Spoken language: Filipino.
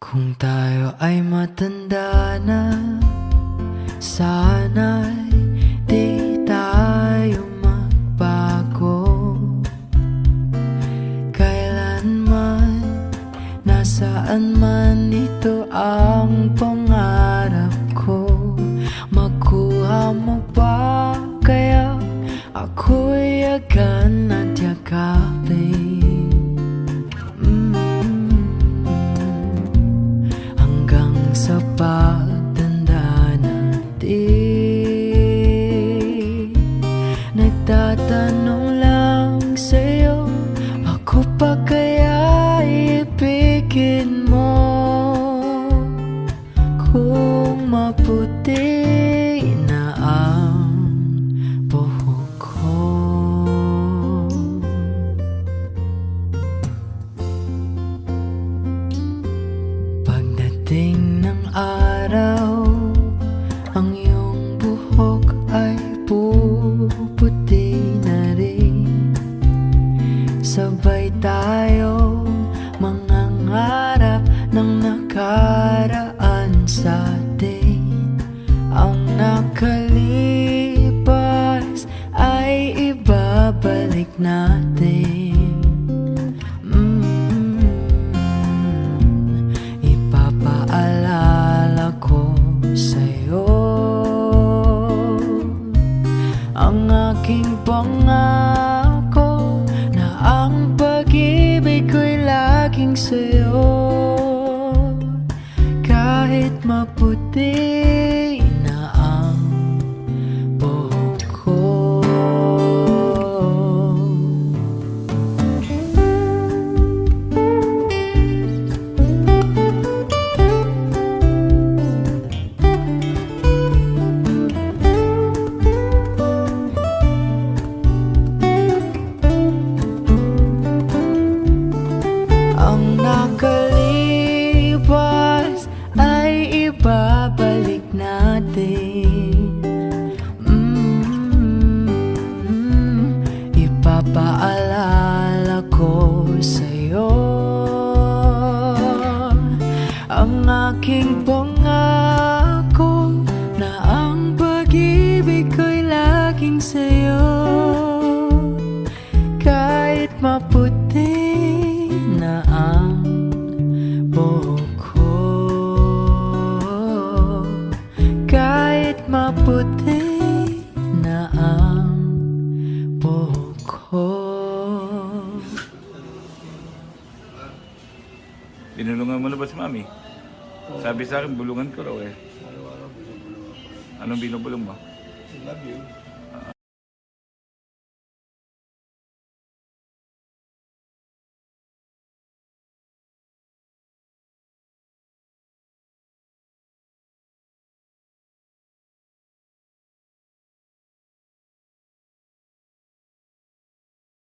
Kung tayo ay matanda na, sana'y di tayo magbago. Kailanman, nasaan man, ito ang pangarap ko. Makuha mo ba kaya ako'y yagan at yakapin? Sa pagtanda natin, nagtatanong lang sa'yo, ako pa kaya ibigin mo? Kung maputi na ang buhok ko, pagdating ng araw, ang iyong buhok ay puputi na rin. Sabay tayo mangangarap ng nakaraan sa atin. Ang nakalipas ay ibabalik natin. Ipapaalala ko sa'yo ang aking pangako na ang pag-ibig ko'y laging sa'yo. Kahit maputi na ang buhok ko. Ang nakalipas ay ibabalik natin. Ipapaalala ko sa'yo ang aking pangako na ang pag-ibig ko'y laging sa'yo. Kahit maputi na ang buhok ko, kahit maputi na ang buhok ko. Tinulungan mo na ba si Mami? Sabi sa akin, bulungan ko raw eh. Anong binubulong mo? I love you.